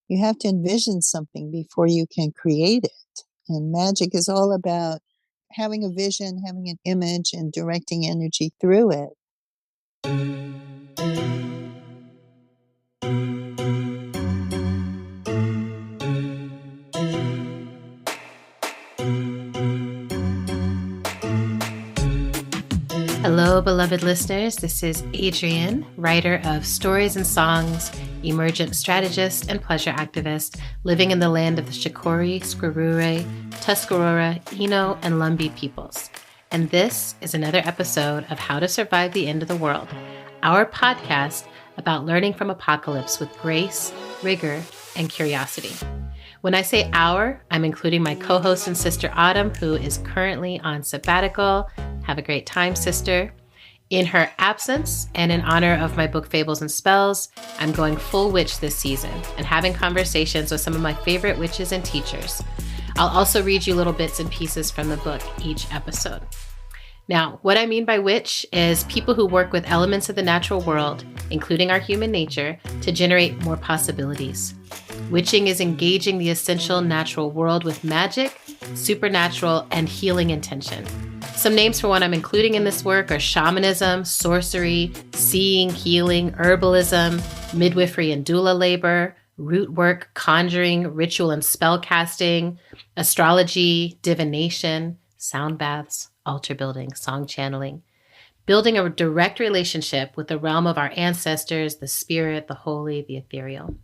you have to envision something before you can create it. And magic is all about having a vision, having an image, and directing energy through it. Hello, beloved listeners. This is Adrienne, writer of stories and songs, emergent strategist, and pleasure activist, living in the land of the Shakori, Squirure, Tuscarora, Eno, and Lumbee peoples. And this is another episode of How to Survive the End of the World, our podcast about learning from apocalypse with grace, rigor, and curiosity. When I say our, I'm including my co-host and sister Autumn, who is currently on sabbatical. Have a great time, sister. In her absence, and in honor of my book Fables and Spells, I'm going full witch this season and having conversations with some of my favorite witches and teachers. I'll also read you little bits and pieces from the book each episode. Now, what I mean by witch is people who work with elements of the natural world, including our human nature, to generate more possibilities. Witching is engaging the essential natural world with magic, supernatural, and healing intention. Some names for what I'm including in this work are shamanism, sorcery, seeing, healing, herbalism, midwifery and doula labor, root work, conjuring, ritual and spell casting, astrology, divination, sound baths, altar building, song channeling, building a direct relationship with the realm of our ancestors, the spirit, the holy, the ethereal.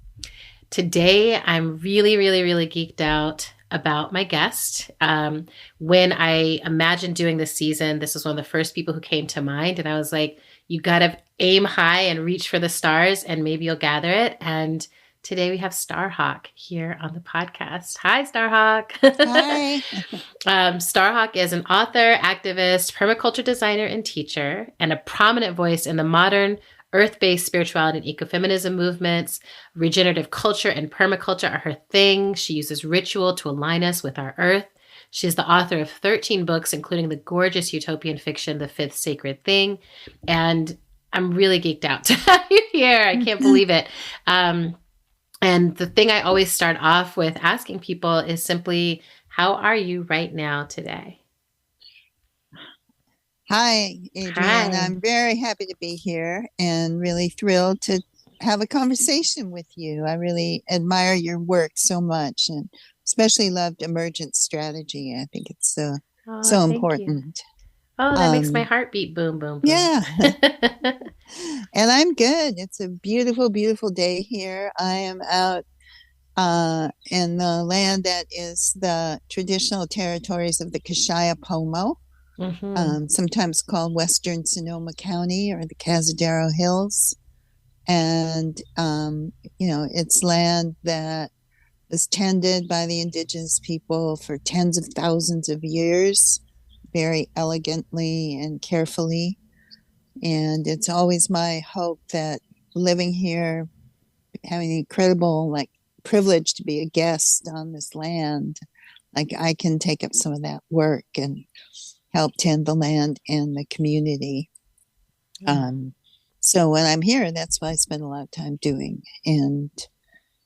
Today, I'm really geeked out about my guest. When I imagined doing this season, this was one of the first people who came to mind. And I was like, you got to aim high and reach for the stars and maybe you'll gather it. And today we have Starhawk here on the podcast. Hi, Starhawk. Hi. Starhawk is an author, activist, permaculture designer, and teacher, and a prominent voice in the modern earth-based spirituality and ecofeminism movements. Regenerative culture and permaculture are her thing. She uses ritual to align us with our earth. She is the author of 13 books, including the gorgeous utopian fiction, The Fifth Sacred Thing. And I'm really geeked out to have you here. I can't believe it. And the thing I always start off with asking people is simply, how are you right now today? Hi, Adrienne. Hi. I'm very happy to be here and really thrilled to have a conversation with you. I really admire your work so much and especially loved emergent strategy. I think it's so Thank important. You. Oh, that makes my heart beat. Boom, boom, boom. Yeah. And I'm good. It's a beautiful, beautiful day here. I am out in the land that is the traditional territories of the Kashaya-Pomo. Sometimes called Western Sonoma County or the Cazadero Hills. And, it's land that was tended by the indigenous people for tens of thousands of years, very elegantly and carefully. And it's always my hope that living here, having the incredible, privilege to be a guest on this land, I can take up some of that work and help tend the land and the community. So when I'm here, that's what I spend a lot of time doing. And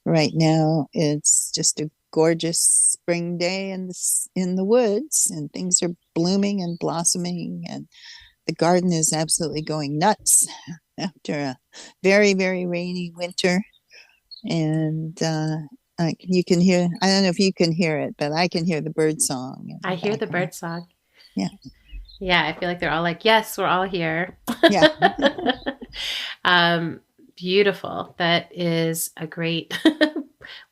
right now it's just a gorgeous spring day in the woods, and things are blooming and blossoming, and the garden is absolutely going nuts after a very, very rainy winter. And you can hear, I don't know if you can hear it, but I can hear the bird song. I hear the bird song. Yeah. Yeah, I feel like they're all like, yes, we're all here. Yeah. Beautiful. That is a great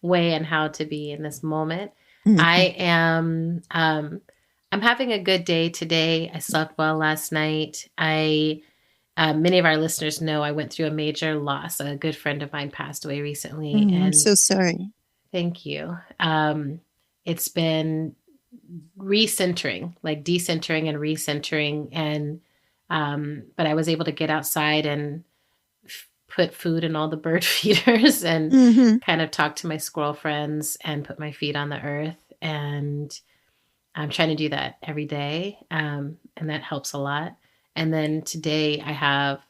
way and how to be in this moment. I'm having a good day today. I slept well last night. Many of our listeners know I went through a major loss. A good friend of mine passed away recently. And I'm so sorry. Thank you. It's been recentering, like decentering and recentering. And, but I was able to get outside and put food in all the bird feeders and kind of talk to my squirrel friends and put my feet on the earth. And I'm trying to do that every day. And that helps a lot. And then today I have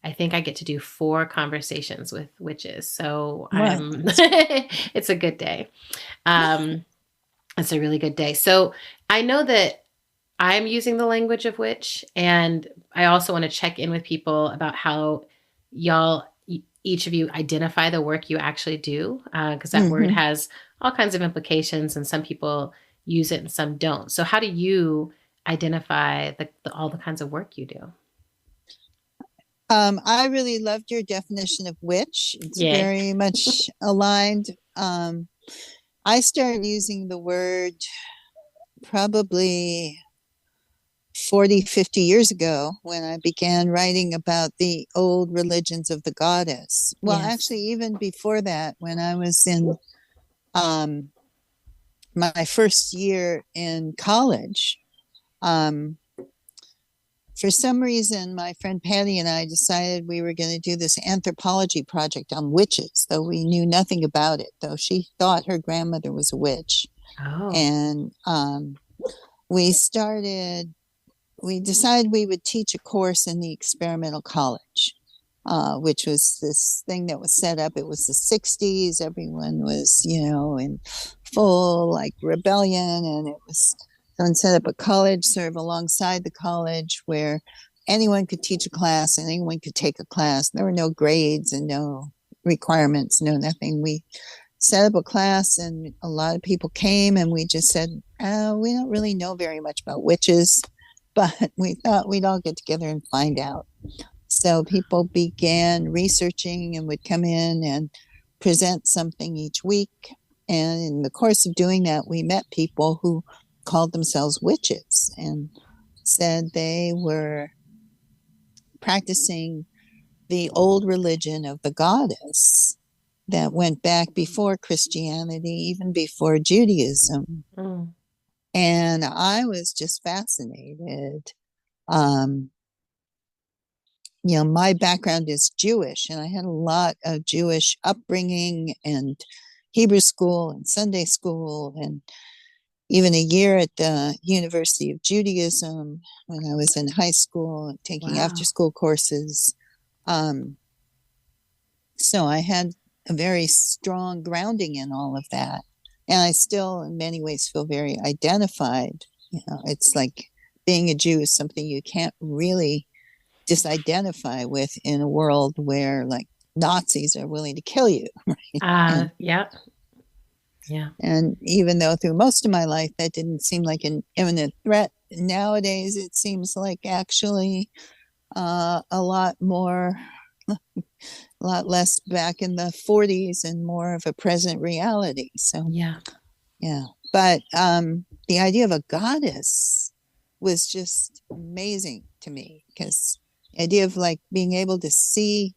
I think I get to do 4 conversations with witches. So Well, I'm it's a good day. Um, it's a really good day. So I know that I'm using the language of witch, and I also want to check in with people about how y'all, each of you, identify the work you actually do, because that word mhm. has all kinds of implications, and some people use it and some don't. So, how do you identify all the kinds of work you do? I really loved your definition of witch. It's Yay. very much aligned. I started using the word probably 40, 50 years ago when I began writing about the old religions of the goddess. Well, Yes. actually, even before that, when I was in um, my first year in college, um, for some reason, my friend Patty and I decided we were going to do this anthropology project on witches, though we knew nothing about it, though she thought her grandmother was a witch. Oh, And we started, we decided we would teach a course in the experimental college, which was this thing that was set up. It was the 60s. Everyone was, in full like rebellion. And it was someone set up a college sort of alongside the college where anyone could teach a class and anyone could take a class. There were no grades and no requirements, no nothing. We set up a class and a lot of people came and we just said, we don't really know very much about witches, but we thought we'd all get together and find out. So people began researching and would come in and present something each week. And in the course of doing that, we met people who called themselves witches and said they were practicing the old religion of the goddess that went back before Christianity, even before Judaism. mm, And I was just fascinated. Um, my background is Jewish, and I had a lot of Jewish upbringing and Hebrew school and Sunday school, and even a year at the University of Judaism when I was in high school taking after wow. school courses. Um, so I had a very strong grounding in all of that. And I still, in many ways, feel very identified. It's like being a Jew is something you can't really disidentify with in a world where like Nazis are willing to kill you, right? And Yeah, yeah, and even though through most of my life that didn't seem like an imminent threat, nowadays it seems like actually a lot more, a lot less back in the 40s and more of a present reality. So yeah, yeah, but the idea of a goddess was just amazing to me because the idea of like being able to see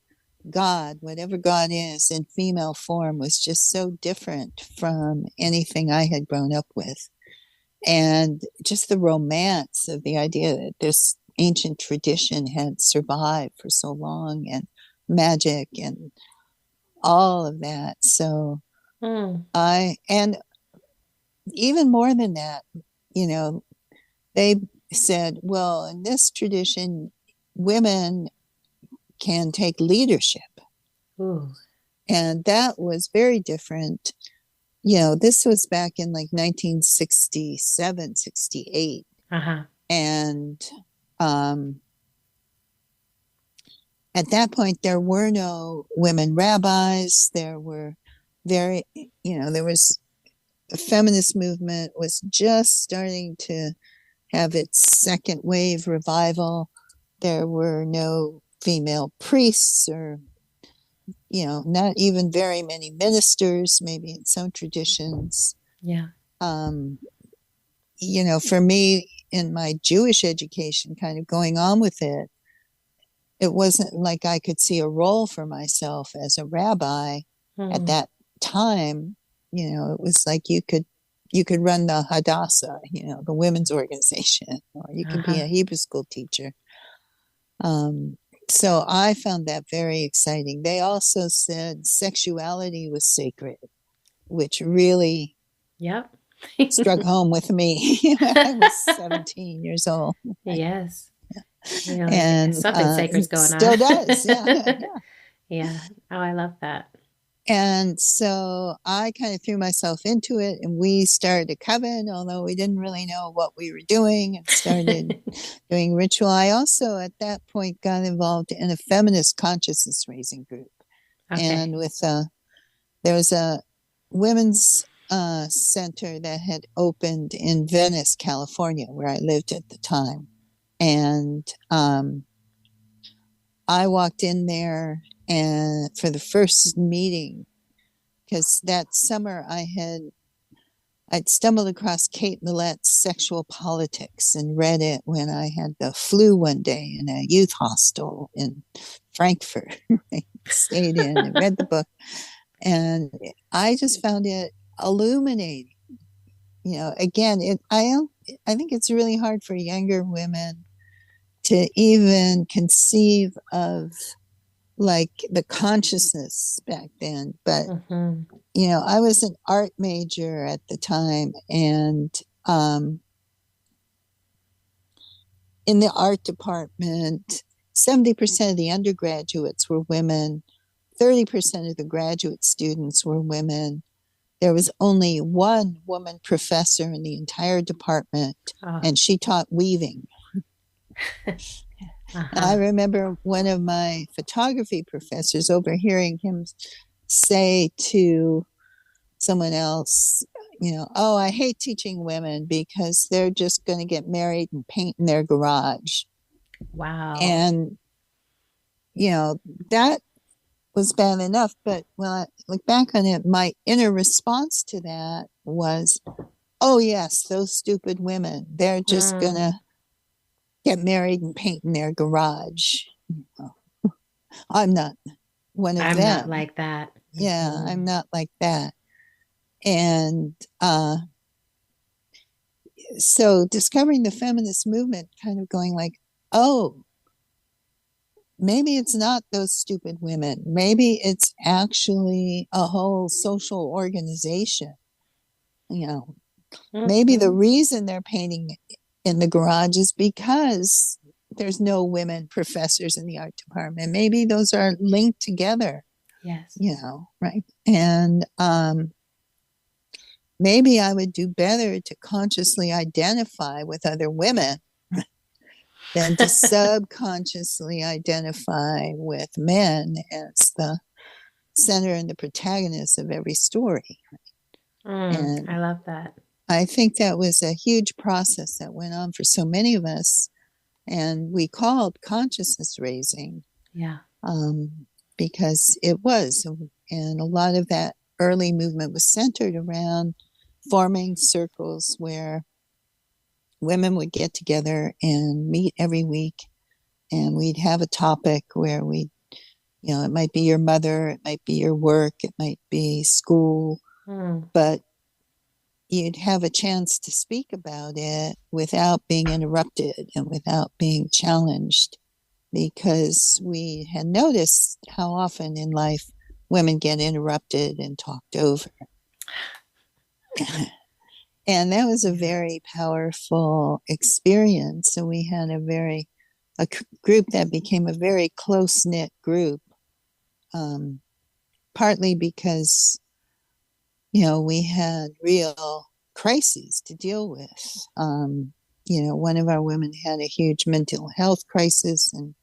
God, whatever God is, in female form was just so different from anything I had grown up with. And just the romance of the idea that this ancient tradition had survived for so long and magic and all of that. So mm, and even more than that, you know, they said, well, in this tradition, women can take leadership. ooh, And that was very different. This was back in like 1967, 68. uh-huh, And um, at that point, there were no women rabbis. There were very, there was a feminist movement was just starting to have its second wave revival. There were no female priests or, not even very many ministers, maybe in some traditions. yeah, Um, for me, in my Jewish education, kind of going on with it, it wasn't like I could see a role for myself as a rabbi at mm, that time. It was like you could run the Hadassah, the women's organization, or you could be uh-huh, a Hebrew school teacher. Um, so I found that very exciting. They also said sexuality was sacred, which really yep. struck home with me when I was 17 years old. Yes. Really, and something sacred's going on. still does. Yeah, yeah. Yeah. Oh, I love that. And so I kind of threw myself into it, and we started a coven, although we didn't really know what we were doing, and started doing ritual. I also, at that point, got involved in a feminist consciousness raising group. Okay. And there was a women's center that had opened in Venice, California, where I lived at the time. And I walked in there and for the first meeting, because that summer I'd stumbled across Kate Millett's Sexual Politics and read it when I had the flu one day in a youth hostel in Frankfurt. I stayed in and read the book, and I just found it illuminating. Again, I think it's really hard for younger women to even conceive of like the consciousness back then. But Hmm. I was an art major at the time, and in the art department, 70% of the undergraduates were women, 30% of the graduate students were women. There was only one woman professor in the entire department, Oh. and she taught weaving. And I Uh-huh. remember one of my photography professors overhearing him say to someone else, oh, I hate teaching women because they're just going to get married and paint in their garage. Wow. And, you know, that was bad enough. But when I look back on it, my inner response to that was, oh, yes, those stupid women, they're just going Mm. to get married and paint in their garage. I'm not one of I'm not them. like that. Yeah, Hmm. I'm not like that. And so discovering the feminist movement, kind of going like, oh, maybe it's not those stupid women. Maybe it's actually a whole social organization. You know, maybe the Hmm. reason they're painting in the garage is because there's no women professors in the art department. Maybe those are linked together, Yes. right? And maybe I would do better to consciously identify with other women than to subconsciously identify with men as the center and the protagonist of every story. I And love that. I think that was a huge process that went on for so many of us. And we called consciousness raising Yeah. um, because it was. And a lot of that early movement was centered around forming circles where women would get together and meet every week, and we'd have a topic where it might be your mother, it might be your work, it might be school, Mm. but you'd have a chance to speak about it without being interrupted and without being challenged, because we had noticed how often in life women get interrupted and talked over. And that was a Yeah. very powerful experience. So we had a group that became a very close knit group, um, partly because we had real crises to deal with. One of our women had a huge mental health crisis and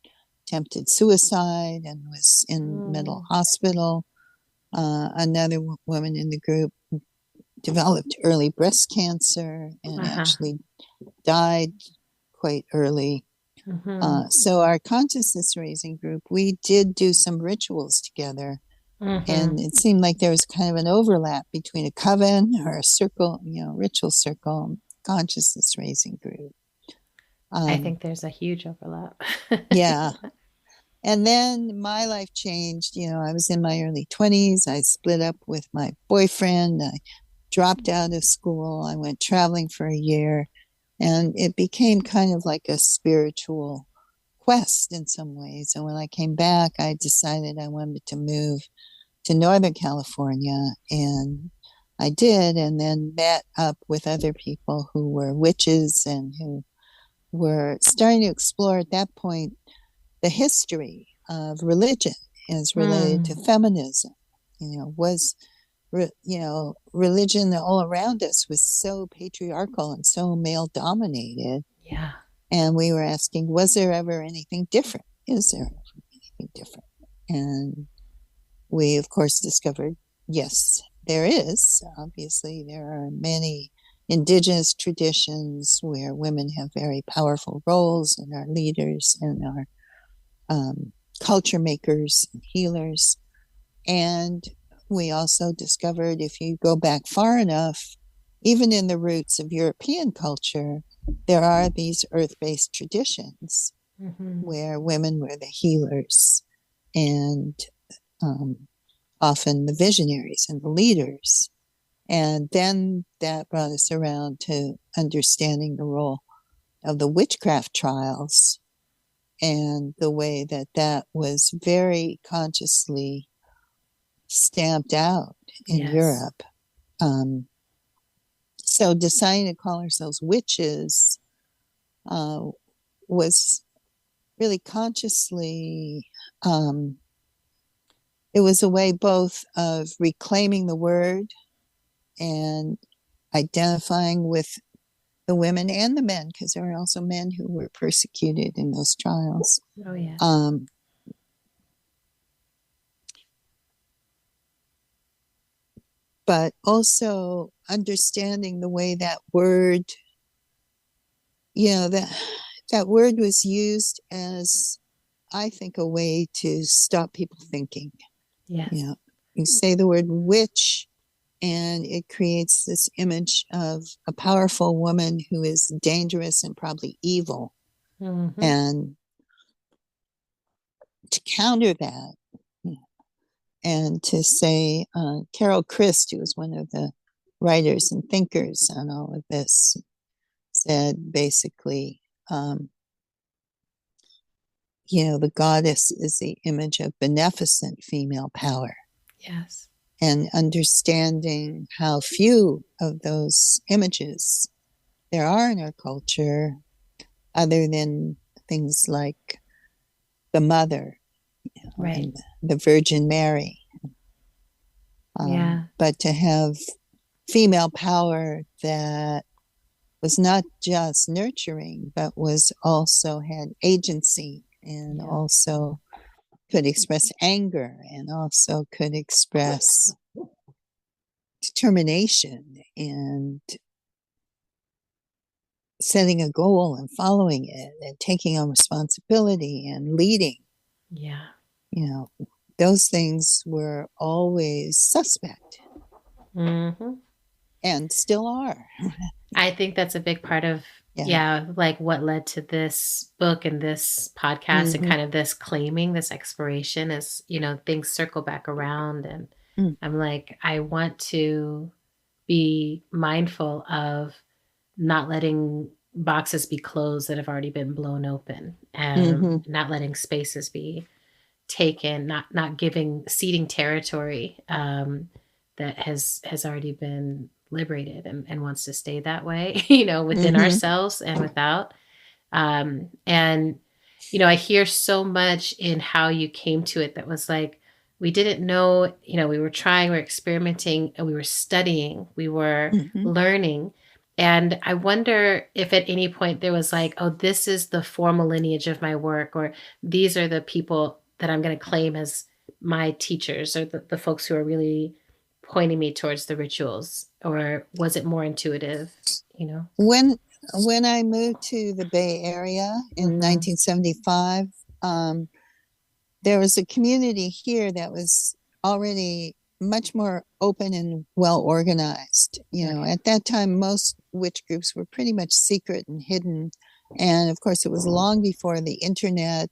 attempted suicide and was in mental Mm. hospital. Another woman in the group developed early breast cancer and Uh-huh. actually died quite early. Hmm. So our consciousness raising group, we did do some rituals together, and Hmm. it seemed like there was kind of an overlap between a coven or a circle, ritual circle, consciousness raising group. I Um, think there's a huge overlap. yeah. And then my life changed. I was in my early 20s. I split up with my boyfriend. I dropped out of school. I went traveling for a year, and it became kind of like a spiritual quest in some ways. And when I came back, I decided I wanted to move to Northern California, and I did, and then met up with other people who were witches and who were starting to explore at that point the history of religion as related to Mm, feminism. Was religion all around us was so patriarchal and so male dominated. yeah. And we were asking, was there ever anything different? Is there ever anything different? And we, of course, discovered yes, there is. Obviously, there are many indigenous traditions where women have very powerful roles and are leaders and are culture makers and healers. And we also discovered if you go back far enough, even in the roots of European culture, there are these earth based traditions Hmm. where women were the healers and um, often the visionaries and the leaders. And then that brought us around to understanding the role of the witchcraft trials and the way that that was very consciously stamped out in Yes. Europe. Um, so deciding to call ourselves witches uh, was really consciously, um, it was a way both of reclaiming the word and identifying with the women and the men, because there were also men who were persecuted in those trials. Oh, yes. Um, but also understanding the way that word, that word was used as, I think, a way to stop people thinking. You Yes. know, you say the word witch, and it creates this image of a powerful woman who is dangerous and probably evil. Hmm. And to counter that, and to say, Carol Christ, who was one of the writers and thinkers on all of this, said basically, the goddess is the image of beneficent female power. Yes. And understanding how few of those images there are in our culture, other than things like the mother, Right. and the Virgin Mary. Yeah. But to have female power that was not just nurturing, but was also had agency and Yeah. also could express anger and also could express determination and setting a goal and following it and taking on responsibility and leading. Yeah. You know, those things were always suspect Hmm. and still are. I think that's a big part of, Yeah. yeah, like what led to this book and this podcast and Mm-hmm. kind of this claiming, this exploration is, things circle back around. And I'm like, I want to be mindful of not letting boxes be closed that have already been blown open, Mm-hmm. not letting spaces be taken, not giving seating territory that has already been liberated and wants to stay that way, within Mm-hmm. ourselves and without. And I hear so much in how you came to it that was like, we didn't know, we were trying, we were experimenting, and we were studying, we were Mm-hmm. learning. And I wonder if at any point there was like, oh, this is the formal lineage of my work, or these are the people that I'm going to claim as my teachers, or the folks who are really pointing me towards the rituals, or was it more intuitive, When when I moved to the Bay Area in Mm-hmm. 1975, um, there was a community here that was already much more open and well organized. Okay. At that time, most witch groups were pretty much secret and hidden. And of course, it was long before the internet.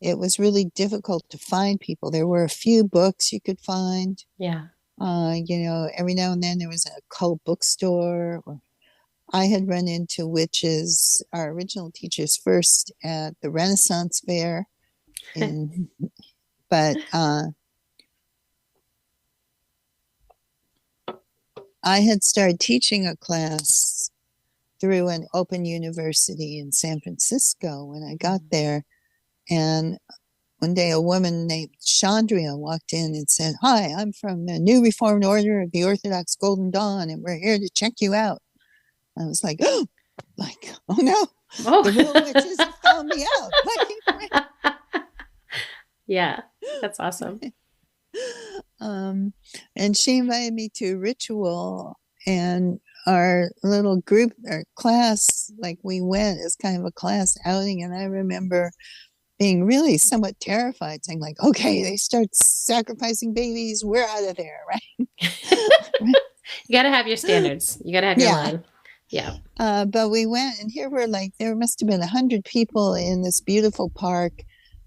It was really difficult to find people. There were a few books you could find. Yeah. Every now and then there was a cult bookstore. Or I had run into witches, our original teachers, first at the Renaissance Fair in but I had started teaching a class through an open university in San Francisco when I got there. And one day a woman named Chandria walked in and said, "Hi, I'm from the New Reformed Order of the Orthodox Golden Dawn, and we're here to check you out." I was like, oh, oh no, Oh. the real witches have found me out. Yeah, that's awesome. And she invited me to ritual, and our little group, our class, like we went as kind of a class outing. And I remember being really somewhat terrified, saying like, okay, they start sacrificing babies, we're out of there, right? You got to have your standards. You got to have your Yeah. line. Yeah. But we went, and here were like, there must have been 100 people in this beautiful park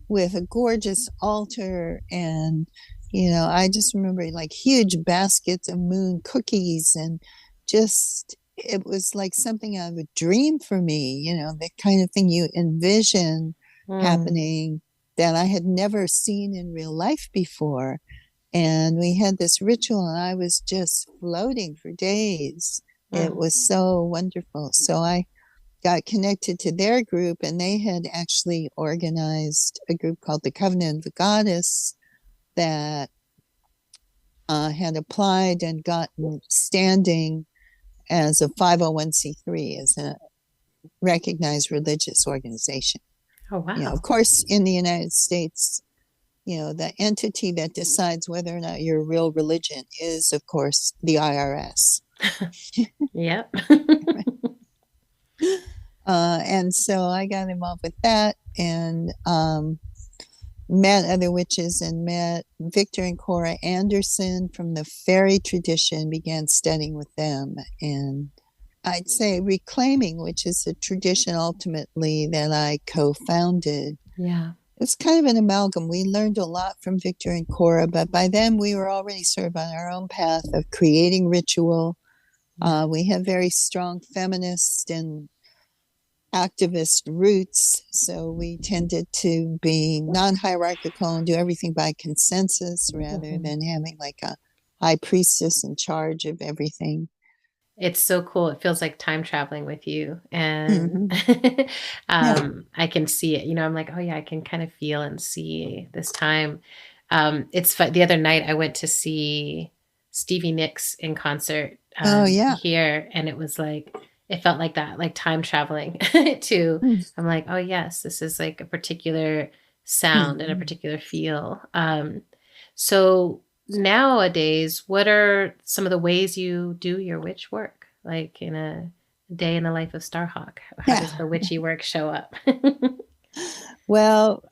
with a gorgeous altar. And, I just remember like huge baskets of moon cookies, and just, it was like something out of a dream for me, the kind of thing you envision happening that I had never seen in real life before. And we had this ritual, and I was just floating for days. It was so wonderful. So I got connected to their group, and they had actually organized a group called the Covenant of the Goddess that had applied and gotten standing as a 501c3, as a recognized religious organization. Oh, wow. Of course, in the United States, the entity that decides whether or not you're a real religion is, of course, the IRS. Yep. And so I got involved with that, and met other witches, and met Victor and Cora Anderson from the fairy tradition, began studying with them. And I'd say reclaiming, which is a tradition ultimately that I co-founded. Yeah. It's kind of an amalgam. We learned a lot from Victor and Cora, but by then we were already sort of on our own path of creating ritual. We have very strong feminist and activist roots, so we tended to be non-hierarchical and do everything by consensus rather than having like a high priestess in charge of everything. It's so cool. It feels like time traveling with you. And I can see it. I'm like, oh, yeah, I can kind of feel and see this time. It's fun. The other night I went to see Stevie Nicks in concert here. And it was like, it felt like that, like time traveling to, I'm like, oh, yes, this is like a particular sound and a particular feel. So nowadays, what are some of the ways you do your witch work? Like in a day in the life of Starhawk, how does the witchy work show up? Well,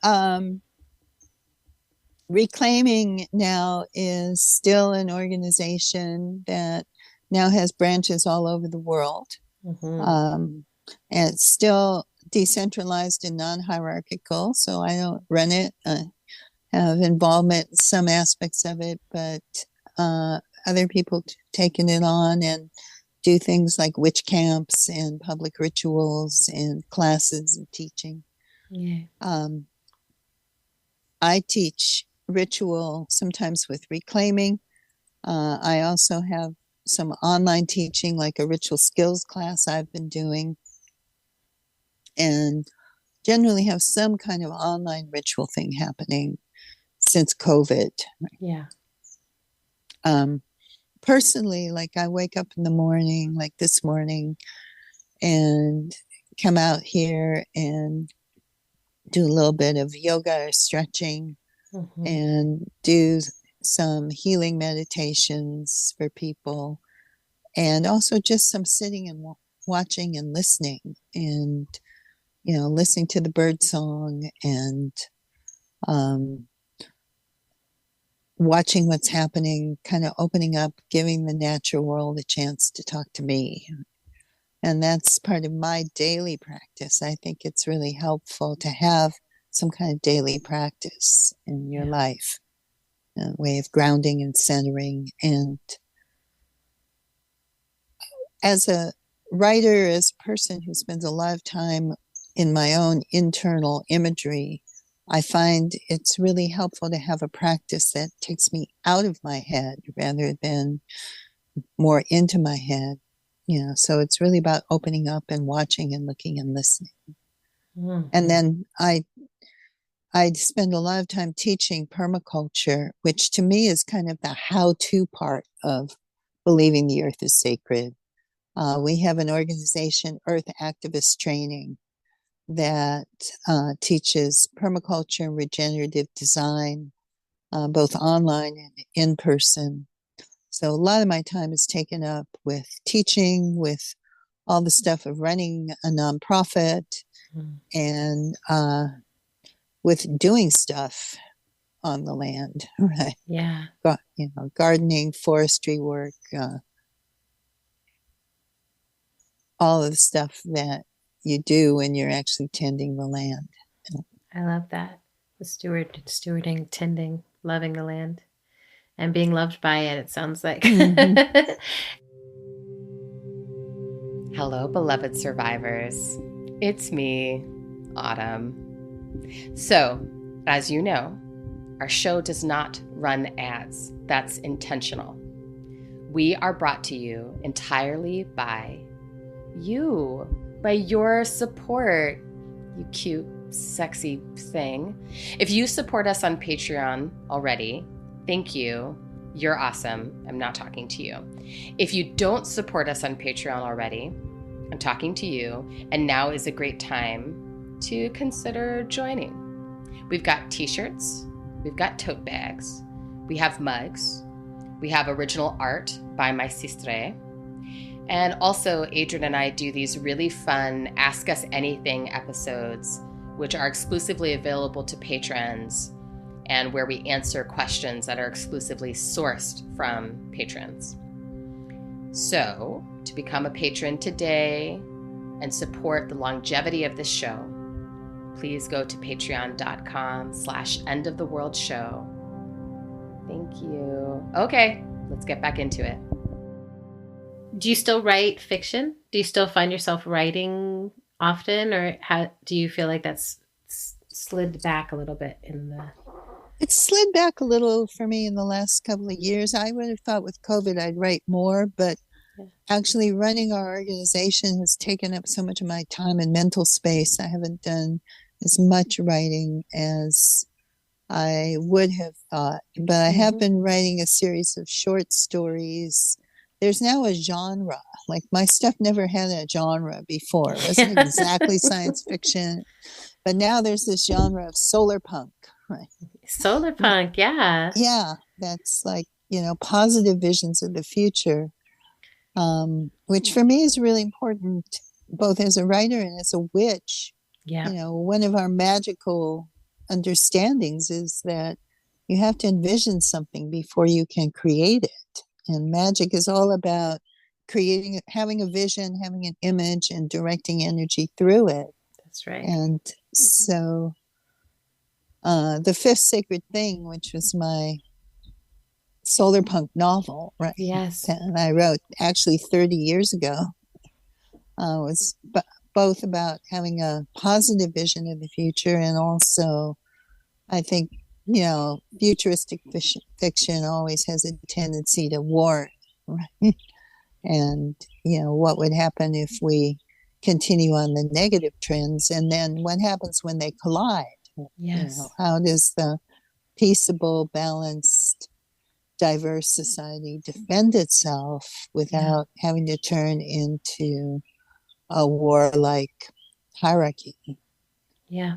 Reclaiming now is still an organization that now has branches all over the world. And it's still decentralized and non-hierarchical, so I don't run it. I have involvement in some aspects of it, but other people taking it on and do things like witch camps and public rituals and classes and teaching. I teach ritual sometimes with reclaiming. I also have some online teaching, like a ritual skills class I've been doing, and generally have some kind of online ritual thing happening since COVID. Yeah. Personally, like I wake up in the morning, like this morning, and come out here and do a little bit of yoga or stretching and do some healing meditations for people, and also just some sitting and watching and listening, and listening to the bird song, and watching what's happening, kind of opening up, giving the natural world a chance to talk to me. And that's part of my daily practice. I think it's really helpful to have some kind of daily practice in your life, a way of grounding and centering. And as a writer, as a person who spends a lot of time in my own internal imagery, I find it's really helpful to have a practice that takes me out of my head rather than more into my head. So it's really about opening up and watching and looking and listening. Mm. And then I spend a lot of time teaching permaculture, which to me is kind of the how-to part of believing the earth is sacred. We have an organization, Earth Activist Training, that teaches permaculture and regenerative design, both online and in person. So a lot of my time is taken up with teaching, with all the stuff of running a nonprofit, Mm. and with doing stuff on the land, right? Yeah. Gardening, forestry work, all of the stuff that you do when you're actually tending the land. I love that. The stewarding, tending, loving the land, and being loved by it, it sounds like. Mm-hmm. Hello, beloved survivors. It's me, Autumn. So, as you know, our show does not run ads. That's intentional. We are brought to you entirely by you, by your support, you cute, sexy thing. If you support us on Patreon already, thank you. You're awesome. I'm not talking to you. If you don't support us on Patreon already, I'm talking to you, and now is a great time to consider joining. We've got t-shirts, we've got tote bags, we have mugs, we have original art by my sistre, and also Adrian and I do these really fun Ask Us Anything episodes, which are exclusively available to patrons and where we answer questions that are exclusively sourced from patrons. So, to become a patron today and support the longevity of this show, please go to patreon.com/endoftheworldshow. Thank you. Okay, let's get back into it. Do you still write fiction? Do you still find yourself writing often, or how do you feel like that's slid back a little bit in the... It's slid back a little for me in the last couple of years. I would have thought with COVID I'd write more, but actually running our organization has taken up so much of my time and mental space. I haven't done as much writing as I would have thought, but I have been writing a series of short stories. There's now a genre. Like my stuff never had a genre before. It wasn't exactly science fiction, but now there's this genre of solar punk, right? Solar punk, yeah. Yeah, that's like, positive visions of the future, which for me is really important, both as a writer and as a witch. Yeah. One of our magical understandings is that you have to envision something before you can create it. And magic is all about creating, having a vision, having an image, and directing energy through it. That's right. And so the Fifth Sacred Thing, which was my solar punk novel, right? Yes. And I wrote actually 30 years ago, was both about having a positive vision of the future and also, I think, futuristic fiction always has a tendency to warn, right? And, what would happen if we continue on the negative trends, and then what happens when they collide? Yes. How does the peaceable, balanced, diverse society defend itself without having to turn into a warlike hierarchy? Yeah.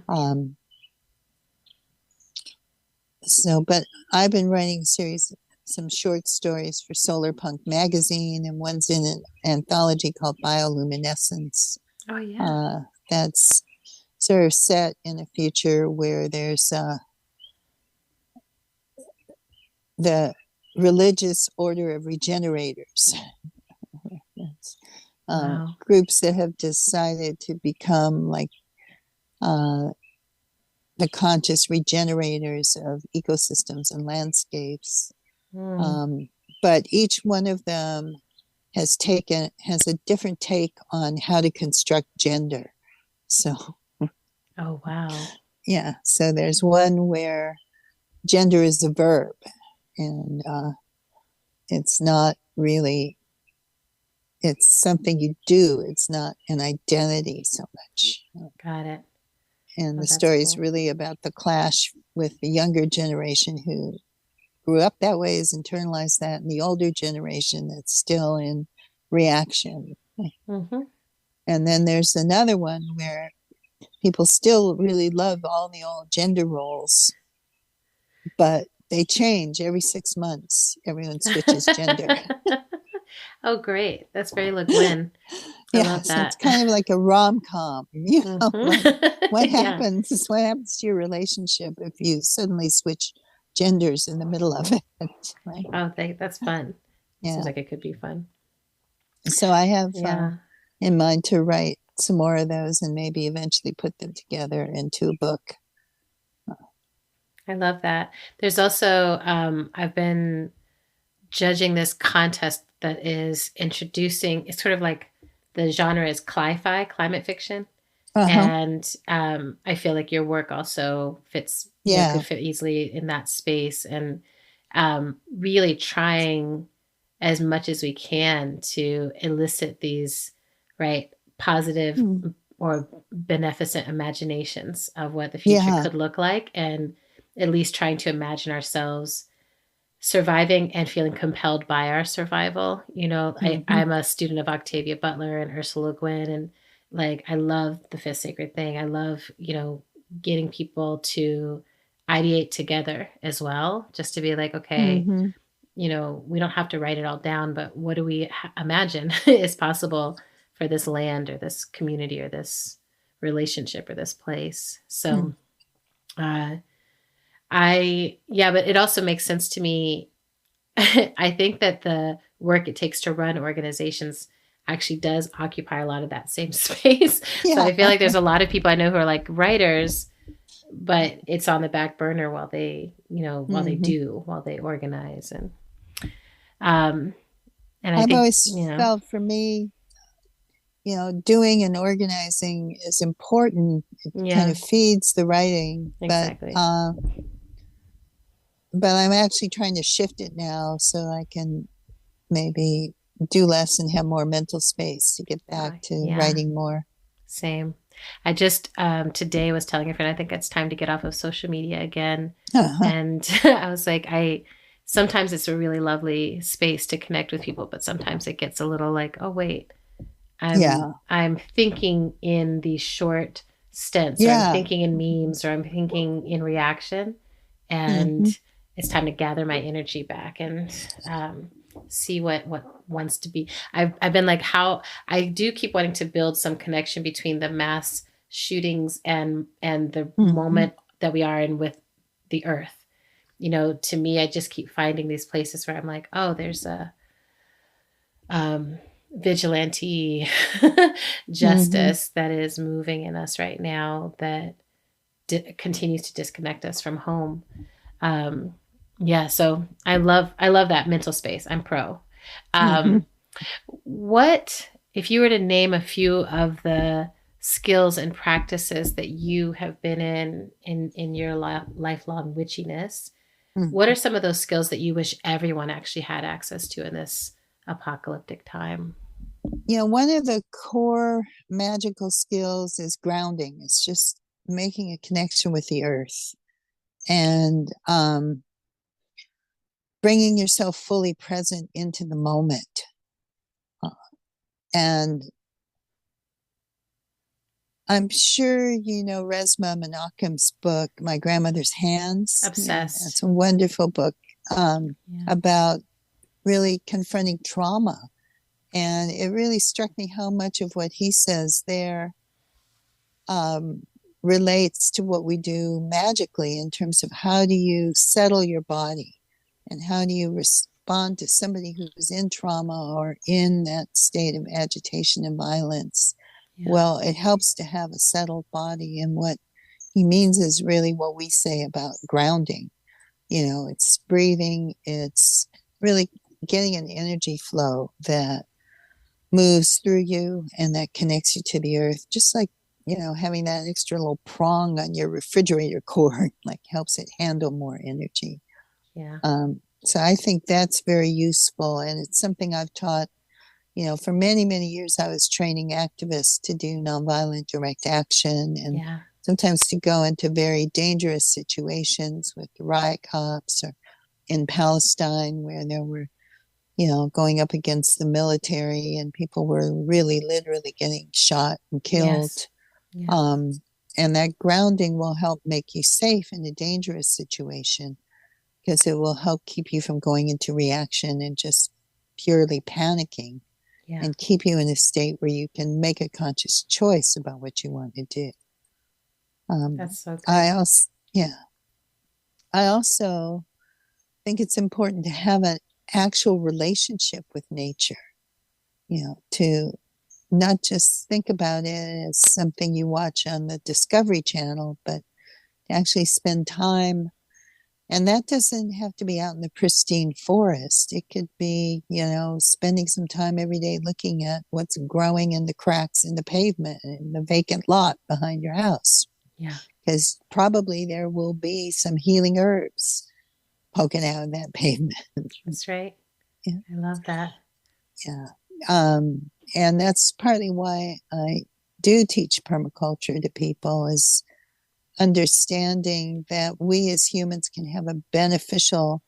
But I've been writing a series, some short stories for Solar Punk magazine, and one's in an anthology called Bioluminescence. Oh, yeah. That's sort of set in a future where there's the religious order of regenerators. Wow. Groups that have decided to become like the conscious regenerators of ecosystems and landscapes. But each one of them has a different take on how to construct gender. So, oh, wow. Yeah. So there's one where gender is a verb, and it's not really, it's something you do. It's not an identity so much. Got it. And Oh, the that's story is cool. really about the clash with the younger generation who grew up that way, has internalized that, and the older generation that's still in reaction. Mm-hmm. And then there's another one where people still really love all the old gender roles, but they change every 6 months. Everyone switches gender. Oh, great. That's very Le Guin. I Yeah, love so it's that. kind of like a rom-com, like Mm-hmm. Yeah. what happens to your relationship if you suddenly switch genders in the middle of it, right? Oh, that's fun. It seems Yeah. like it could be fun. So I have Yeah. in mind to write some more of those and maybe eventually put them together into a book. I love that. There's also, I've been judging this contest that is introducing, it's sort of like the genre is cli-fi, climate fiction. Uh-huh. And I feel like your work also fits, Yeah. could fit easily in that space. And really trying as much as we can to elicit these, right, positive Mm. or beneficent imaginations of what the future Yeah. could look like, and at least trying to imagine ourselves surviving and feeling compelled by our survival. Mm-hmm. I'm a student of Octavia Butler and Ursula Le Guin, and like I love the fifth sacred thing. I love, getting people to ideate together as well, just to be like, okay, Mm-hmm. we don't have to write it all down, but what do we imagine is possible for this land or this community or this relationship or this place? So, uh, but it also makes sense to me. I think that the work it takes to run organizations actually does occupy a lot of that same space. So Yeah. I feel like there's a lot of people I know who are like writers, but it's on the back burner while they, while they organize. Um, and I I've think, always felt for me, doing and organizing is important. It kind yeah, of feeds the writing, exactly. but I'm actually trying to shift it now so I can maybe do less and have more mental space to get back to Yeah, writing more. same. I just today was telling a friend, I think it's time to get off of social media again. Uh-huh. And I was like, sometimes it's a really lovely space to connect with people, but sometimes it gets a little like, oh wait, Yeah. I'm thinking in these short stints, or I'm Yeah. thinking in memes, or I'm thinking in reaction, and Mm-hmm. it's time to gather my energy back and see what wants to be. I've been like, how I do keep wanting to build some connection between the mass shootings and the Mm-hmm. moment that we are in with the earth. To me, I just keep finding these places where I'm like, oh, there's a vigilante Mm-hmm. justice that is moving in us right now that continues to disconnect us from home. Um, yeah, so I love that mental space. I'm pro. Mm-hmm. Um, what if you were to name a few of the skills and practices that you have been in your lifelong witchiness? What are Mm-hmm. some of those skills that you wish everyone actually had access to in this apocalyptic time? One of the core magical skills is grounding. It's just making a connection with the earth and bringing yourself fully present into the moment. Uh, And I'm sure you know Resmaa Menachem book, My Grandmother's Hands. Obsessed. It's a wonderful book Yeah. about really confronting trauma. And it really struck me how much of what he says there um, relates to what we do magically in terms of how do you settle your body and how do you respond to somebody who's in trauma or in that state of agitation and violence. Yeah. Well, it helps to have a settled body. And what he means is really what we say about grounding. It's breathing, it's really getting an energy flow that moves through you and that connects you to the earth, just like having that extra little prong on your refrigerator cord like helps it handle more energy. Yeah. So I think that's very useful, and it's something I've taught For many, many years, I was training activists to do nonviolent direct action and Yeah. sometimes to go into very dangerous situations with riot cops or in Palestine where there were, going up against the military and people were really literally getting shot and Yes. killed. Yeah. Um, and that grounding will help make you safe in a dangerous situation because it will help keep you from going into reaction and just purely panicking Yeah. and keep you in a state where you can make a conscious choice about what you want to do. That's so I good. also, yeah, I also think it's important to have an actual relationship with nature, to not just think about it as something you watch on the Discovery Channel, but to actually spend time. And that doesn't have to be out in the pristine forest. It could be, spending some time every day looking at what's growing in the cracks in the pavement in the vacant lot behind your house. Yeah. Because probably there will be some healing herbs poking out of that pavement. That's right. Yeah. I love that. Yeah. And that's partly why I do teach permaculture to people is understanding that we as humans can have a beneficial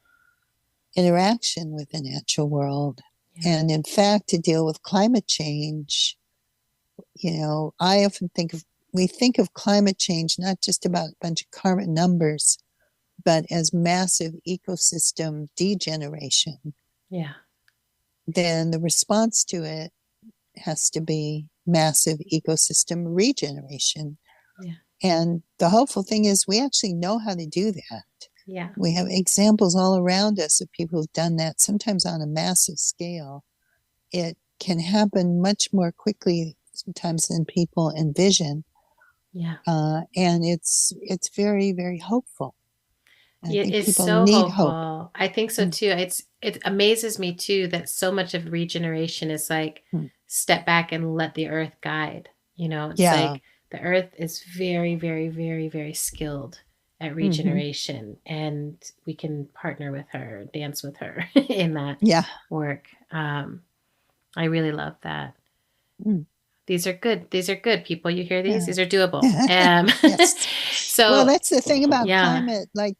interaction with the natural world. Yeah. And in fact, to deal with climate change, I often we think of climate change not just about a bunch of carbon numbers, but as massive ecosystem degeneration. Yeah. Then the response to it has to be massive ecosystem regeneration. Yeah. And the hopeful thing is we actually know how to do that. Yeah. We have examples all around us of people who've done that, sometimes on a massive scale. It can happen much more quickly sometimes than people envision. Yeah. And it's very, very hopeful. I It think is people so need hope. hopeful. I think so too. It amazes me too that so much of regeneration is like Mm-hmm. step back and let the earth guide. It's Yeah. like the earth is very, very, very, very skilled at Mm-hmm. regeneration, and we can partner with her, dance with her in that Yeah. work. I really love that. Mm. These are good. These are good, people. You hear these? Yeah. These are doable. Yes. Well, So that's the thing about yeah, climate. Like,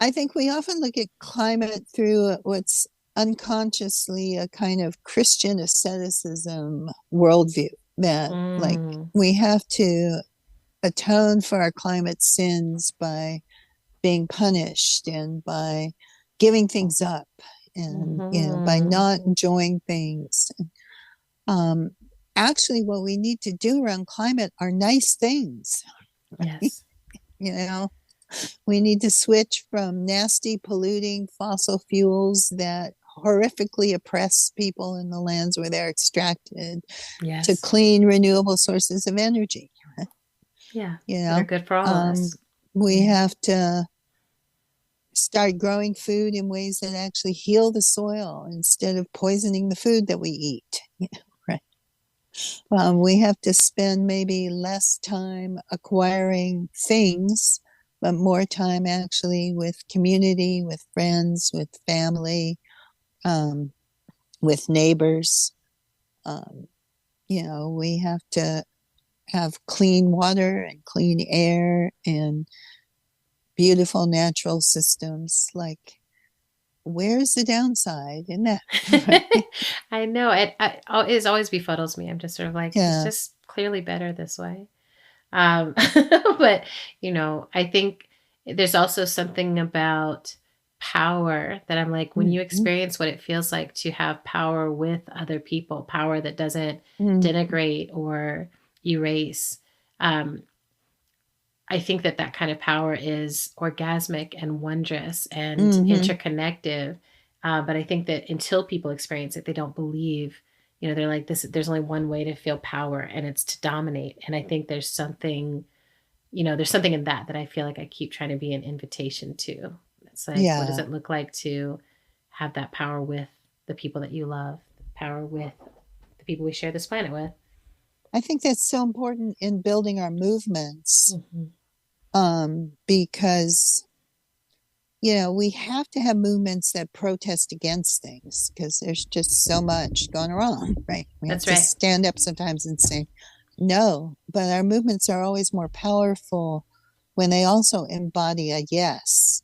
I think we often look at climate through what's unconsciously a kind of Christian asceticism worldview that, like, mm, we have to atone for our climate sins by being punished and by giving things up and, by mm-hmm. not enjoying things. Um, Actually, what we need to do around climate are nice things, right? Yes. You know, we need to switch from nasty, polluting fossil fuels that horrifically oppress people in the lands where they're extracted to Yes. clean, renewable sources of energy. Yeah. You That are know, good for all of us. we Yeah. have to start growing food in ways that actually heal the soil instead of poisoning the food that we eat. Right. We have to spend maybe less time acquiring things, but more time actually with community, with friends, with family, um, with neighbors. Um, we have to have clean water and clean air and beautiful natural systems. Like, where's the downside in that? Right? I know it always befuddles me. I'm just sort of like, it's Yeah. just clearly better this way. But I think there's also something about power that I'm like, when you Mm-hmm. experience what it feels like to have power with other people, power that doesn't Mm-hmm. denigrate or erase. Um, I think that kind of power is orgasmic and wondrous and Mm-hmm. interconnected. But I think that until people experience it, they don't believe. They're like this. There's only one way to feel power, and it's to dominate. And I think there's something in that I feel like I keep trying to be an invitation to. It's like, what does Yeah. it look like to have that power with the people that you love, power with the people we share this planet with? I think that's so important in building our movements Mm-hmm. because we have to have movements that protest against things because there's just so much going wrong, right? We have That's to right. stand up sometimes and say no, but our movements are always more powerful when they also embody a yes,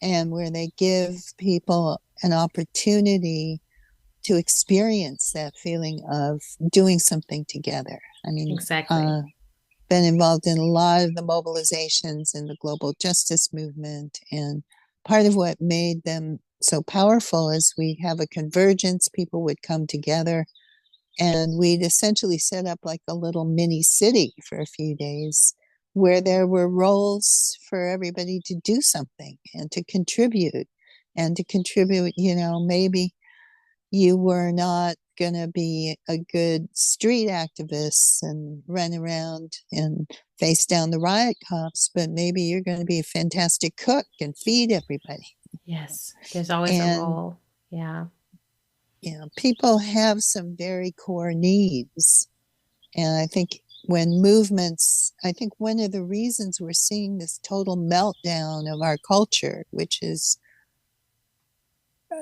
and where they give people an opportunity to experience that feeling of doing something together. I mean, Exactly. been involved in a lot of the mobilizations in the global justice movement. And part of what made them so powerful is we have a convergence, people would come together and we'd essentially set up like a little mini city for a few days where there were roles for everybody to do something and to contribute maybe you were not going to be a good street activist and run around and face down the riot cops, but maybe you're going to be a fantastic cook and feed everybody. Yes. There's always a And, role. Yeah. people have some very core needs. And I think one of the reasons we're seeing this total meltdown of our culture, which is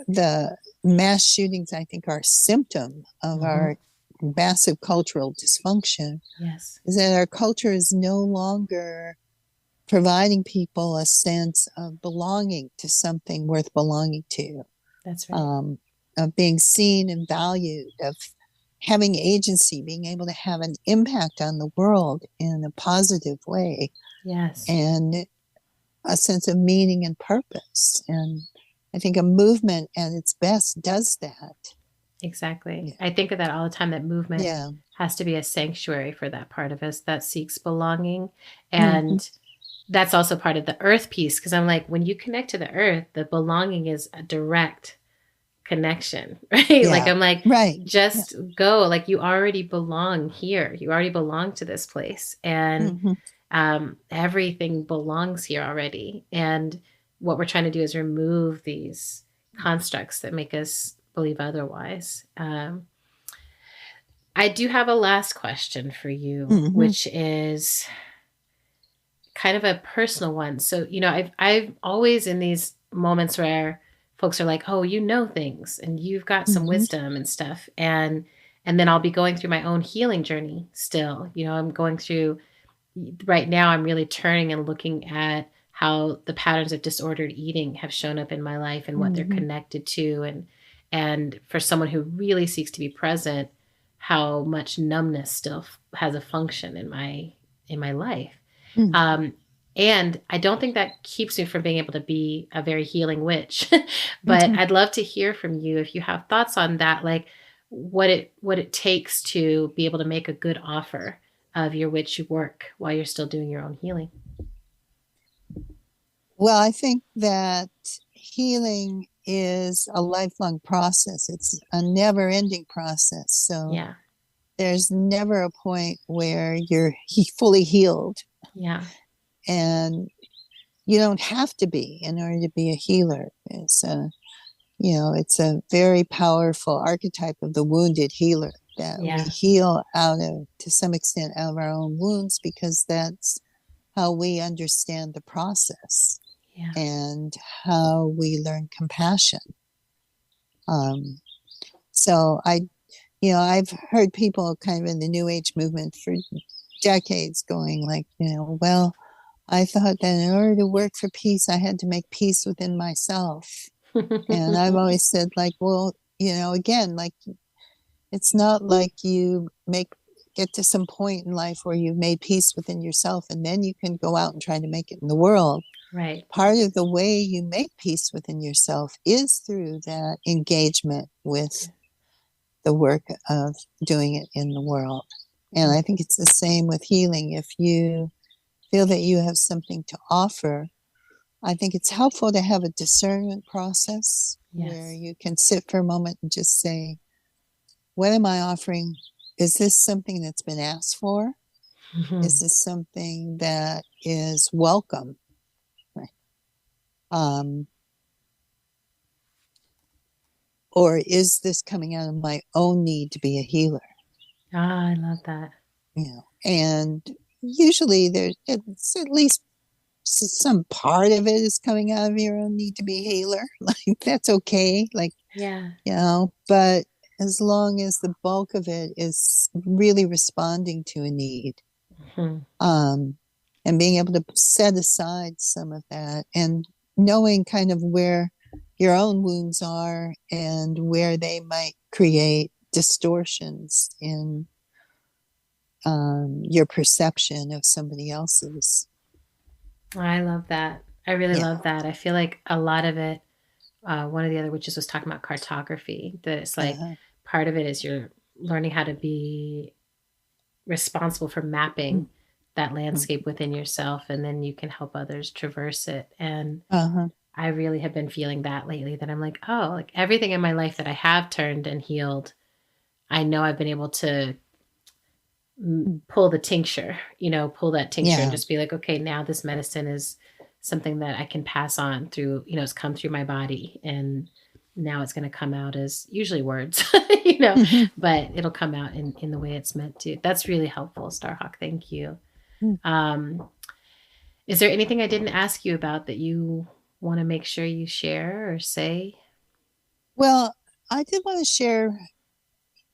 the mass shootings, I think, are a symptom of Mm-hmm. our massive cultural dysfunction, Yes. is that our culture is no longer providing people a sense of belonging to something worth belonging to, That's right. um, of being seen and valued, of having agency, being able to have an impact on the world in a positive way, Yes. and a sense of meaning and purpose. And I think a movement at its best does that. Exactly. Yeah. I think of that all the time, that movement Yeah. has to be a sanctuary for that part of us that seeks belonging. Mm-hmm. And that's also part of the earth piece. Because I'm like, when you connect to the earth, the belonging is a direct connection, right? Like, Yeah. I'm like, Right. Yeah. just go. Like, you already belong here. You already belong to this place. And Mm-hmm. everything belongs here already. And what we're trying to do is remove these constructs that make us believe otherwise. I do have a last question for you, Mm-hmm. which is kind of a personal one. So, I've always in these moments where folks are like, "Oh, you know things and you've got some Mm-hmm. wisdom and stuff." And then I'll be going through my own healing journey still. I'm going through right now. I'm really turning and looking at how the patterns of disordered eating have shown up in my life and what they're Mm-hmm. connected to, and for someone who really seeks to be present, how much numbness still has a function in my life. Mm-hmm. Um, and I don't think that keeps me from being able to be a very healing witch. But Mm-hmm. I'd love to hear from you if you have thoughts on that, like what it takes to be able to make a good offer of your witch work while you're still doing your own healing. Well, I think that healing is a lifelong process. It's a never ending process. So Yeah. there's never a point where you're fully healed. Yeah. And you don't have to be in order to be a healer. It's a very powerful archetype of the wounded healer that we Yeah. heal to some extent, out of our own wounds, because that's how we understand the process Yeah. and how we learn compassion. Um, so I've heard people kind of in the New Age movement for decades going like, well, I thought that in order to work for peace, I had to make peace within myself. And I've always said, like, well, again, like, it's not like get to some point in life where you've made peace within yourself and then you can go out and try to make it in the world. Right. Part of the way you make peace within yourself is through that engagement with the work of doing it in the world. And I think it's the same with healing. If you feel that you have something to offer, I think it's helpful to have a discernment process where Yes. you can sit for a moment and just say, what am I offering? Is this something that's been asked for? Is this something that is welcome? Right. Or is this coming out of my own need to be a healer? Ah, I love that. And usually it's at least some part of it is coming out of your own need to be healer. Like that's okay. Like, Yeah. but as long as the bulk of it is really responding to a need, Hmm. um, and being able to set aside some of that and knowing kind of where your own wounds are and where they might create distortions in your perception of somebody else's. I love that. I really Yeah. love that. I feel like a lot of it, one of the other witches was talking about cartography, that it's like Uh-huh. part of it is you're learning how to be responsible for mapping that landscape within yourself, and then you can help others traverse it. And Uh-huh. I really have been feeling that lately, that I'm like, oh, like everything in my life that I have turned and healed, I know I've been able to pull the tincture, pull that tincture and Yeah. just be like, okay, now this medicine is something that I can pass on through, it's come through my body, and now it's going to come out as usually words, but it'll come out in the way it's meant to. That's really helpful, Starhawk. Thank you. Um, is there anything I didn't ask you about that you want to make sure you share or say? Well, I did want to share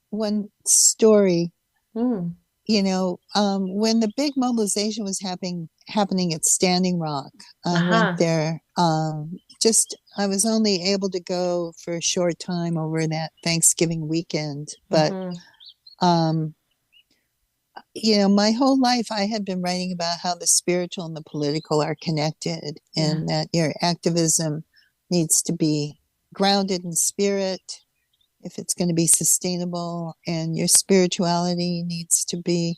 one story. Mm. When the big mobilization was happening at Standing Rock, I went Uh-huh. there. Just I was only able to go for a short time over that Thanksgiving weekend, but Mm-hmm. um, my whole life I had been writing about how the spiritual and the political are connected, Yeah. and that your activism needs to be grounded in spirit if it's going to be sustainable, and your spirituality needs to be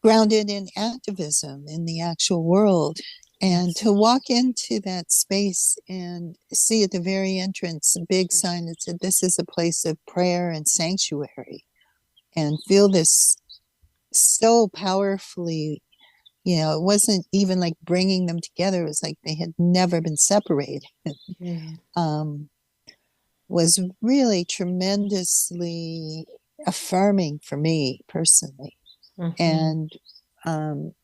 grounded in activism in the actual world. And Yes. to walk into that space and see at the very entrance a big sign that said, "This is a place of prayer and sanctuary," and feel this so powerfully. It wasn't even like bringing them together. It was like they had never been separated. Period. Um, was really tremendously affirming for me personally. Mm-hmm. And um,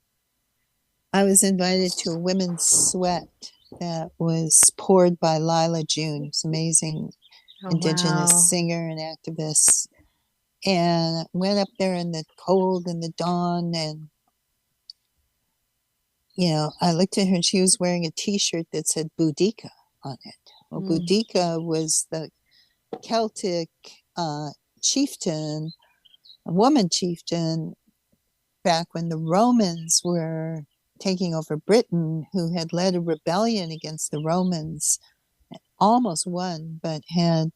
I was invited to a women's sweat that was poured by Lila June, who's an amazing Oh, Indigenous wow. singer and activist. And went up there in the cold and the dawn. And, I looked at her and she was wearing a t shirt that said Boudica on it. Well, Mm. Boudica was the Celtic chieftain, a woman chieftain, back when the Romans were taking over Britain, who had led a rebellion against the Romans, almost won, but had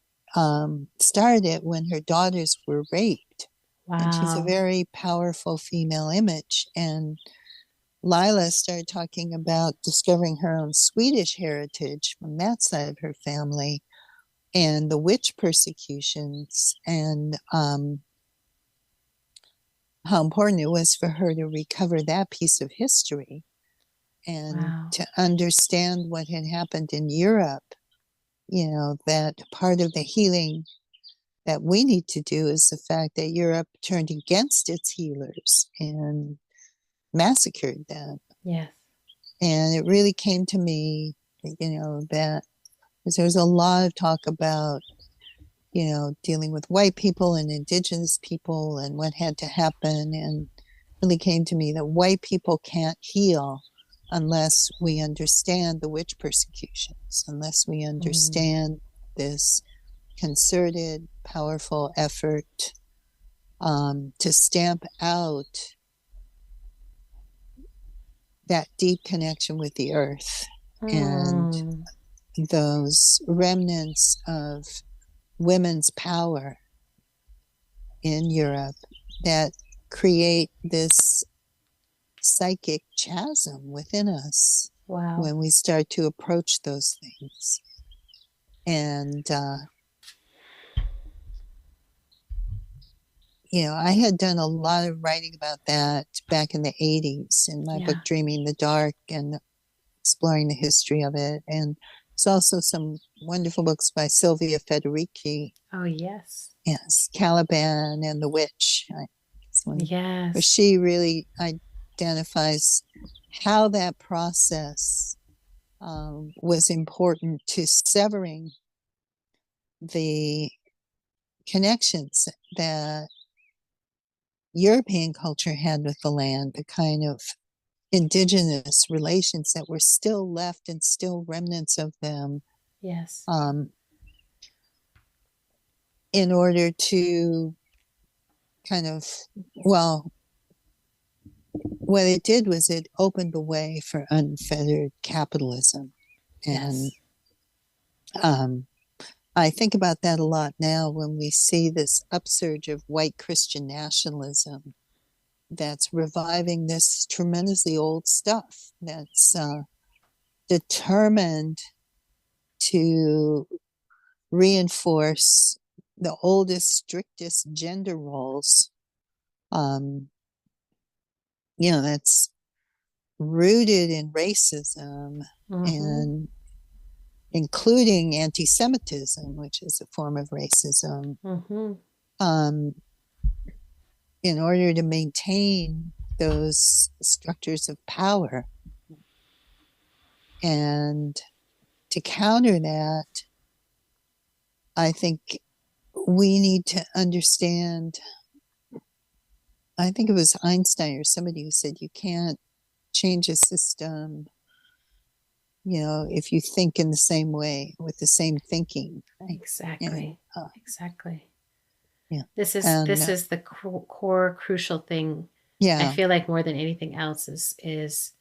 started it when her daughters were raped. And she's a Wow. very powerful female image. And Lila started talking about discovering her own Swedish heritage from that side of her family and the witch persecutions, and how important it was for her to recover that piece of history and Wow. to understand what had happened in Europe. That part of the healing that we need to do is the fact that Europe turned against its healers and massacred them. Yes. And it really came to me, that because there's a lot of talk about, dealing with white people and indigenous people and what had to happen. And really came to me that white people can't heal unless we understand the witch persecutions, unless we Mm. understand this concerted, powerful effort to stamp out that deep connection with the earth and Mm. those remnants of women's power in Europe that create this psychic chasm within us Wow. when we start to approach those things. And, I had done a lot of writing about that back in the 80s in my book, Yeah. Dreaming the Dark, and exploring the history of it. And there's also some wonderful books by Sylvia Federici. Oh, yes. Yes, Caliban and the Witch. One where Yes. she really identifies how that process was important to severing the connections that European culture had with the land, the kind of indigenous relations that were still left and still remnants of them, Yes. In order to kind of, well, what it did was it opened the way for unfettered capitalism. And Yes. I think about that a lot now when we see this upsurge of white Christian nationalism that's reviving this tremendously old stuff that's determined to reinforce the oldest, strictest gender roles. That's rooted in racism Mm-hmm. and including anti Semitism, which is a form of racism, Mm-hmm. um, in order to maintain those structures of power. And to counter that, I think we need to understand. I think it was Einstein or somebody who said you can't change a system, if you think in the same way with the same thinking. Right? And, Exactly. Exactly. yeah. This is the core crucial thing. I Yeah. feel like more than anything else is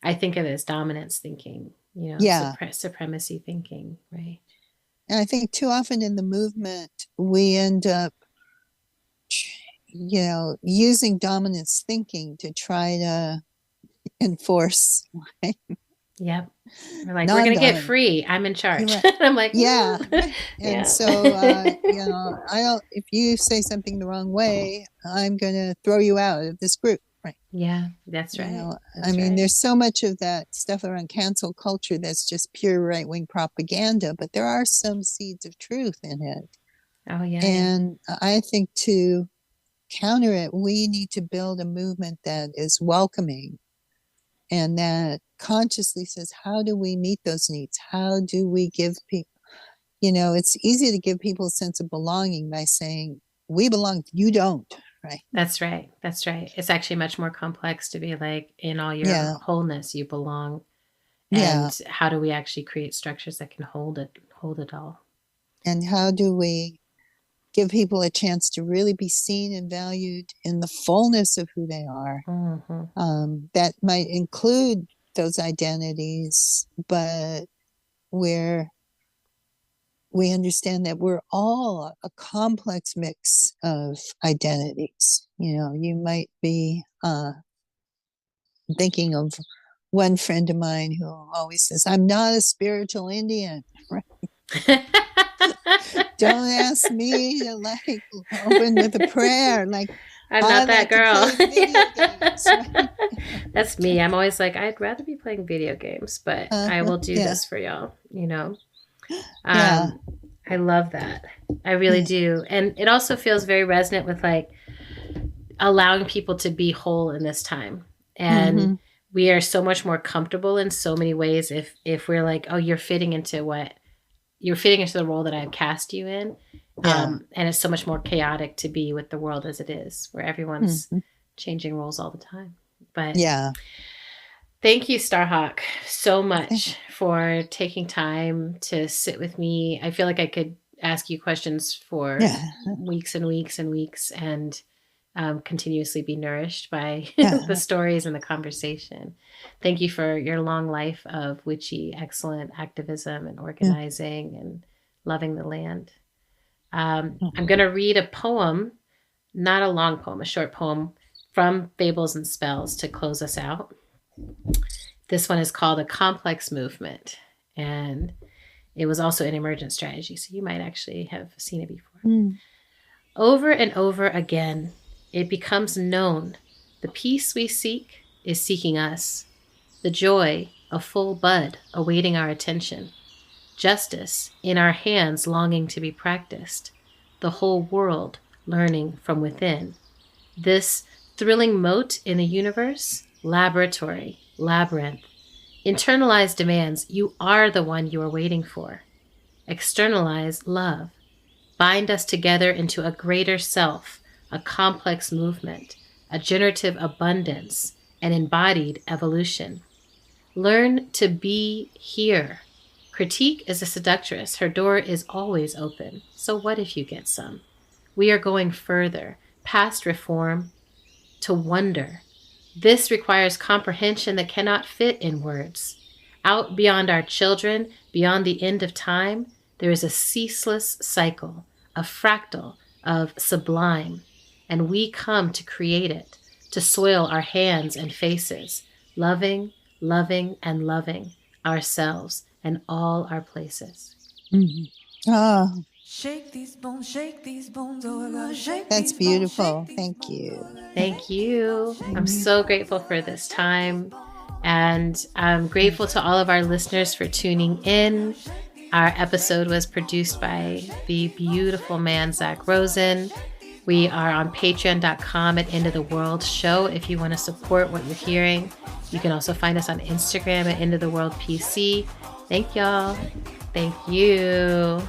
I think of it as dominance thinking, Yeah. supremacy thinking, right? And I think too often in the movement, we end up, using dominance thinking to try to enforce Yep. We're like, we're gonna get non-dominant. free. I'm in charge. Right. I'm like, Yeah. And yeah. so, I don't, if you say something the wrong way, I'm going to throw you out of this group. Right. Yeah, that's right. I That's mean, right. there's so much of that stuff around cancel culture that's just pure right wing propaganda, but there are some seeds of truth in it. Oh yeah, yeah. And I think to counter it, we need to build a movement that is welcoming and that consciously says, how do we meet those needs? How do we give people, it's easy to give people a sense of belonging by saying, we belong, you don't, right? That's right. That's right. It's actually much more complex to be like, in all your Yeah. wholeness, you belong. Yeah. And how do we actually create structures that can hold it all? And how do we give people a chance to really be seen and valued in the fullness of who they are? Mm-hmm. That might include those identities, but where we understand that we're all a complex mix of identities. You might be thinking of one friend of mine who always says, I'm not a spiritual Indian. Right? Don't ask me to open with a prayer. Like, I'm I not that like to girl. play video games. Right? That's me. I'm always like, I'd rather be playing video games, but I will do Yeah. this for y'all, Yeah. I love that. I really do. And it also feels very resonant with like allowing people to be whole in this time. And we are so much more comfortable in so many ways if we're like, oh, you're fitting into the role that I've cast you in. And it's so much more chaotic to be with the world as it is, where everyone's changing roles all the time. But yeah. Thank you, Starhawk, so much for taking time to sit with me. I feel like I could ask you questions for weeks and weeks and weeks and continuously be nourished by the stories and the conversation. Thank you for your long life of witchy, excellent activism and organizing and loving the land. I'm going to read a poem, not a long poem, a short poem from Fables and Spells to close us out. This one is called A Complex Movement, and it was also an emergent strategy, so you might actually have seen it before. Over and over again, it becomes known the peace we seek is seeking us, the joy a full bud awaiting our attention, justice in our hands longing to be practiced, the whole world learning from within. This thrilling mote in the universe, laboratory, labyrinth. Internalize demands. You are the one you are waiting for. Externalize love. Bind us together into a greater self, a complex movement, a generative abundance, an embodied evolution. Learn to be here. Critique is a seductress. Her door is always open. So what if you get some? We are going further, past reform, to wonder. This requires comprehension that cannot fit in words. Out beyond our children, beyond the end of time, there is a ceaseless cycle, a fractal of sublime, and we come to create it, to soil our hands and faces, loving, loving, and loving ourselves and all our places. Oh, Shake these bones, oh God, shake that's these beautiful. bones, Thank you. Thank you. I'm so grateful for this time. And I'm grateful to all of our listeners for tuning in. Our episode was produced by the beautiful man, Zach Rosen. We are on patreon.com at End of the World Show if you want to support what you're hearing. You can also find us on Instagram at End of the World PC. Thank y'all. Thank you.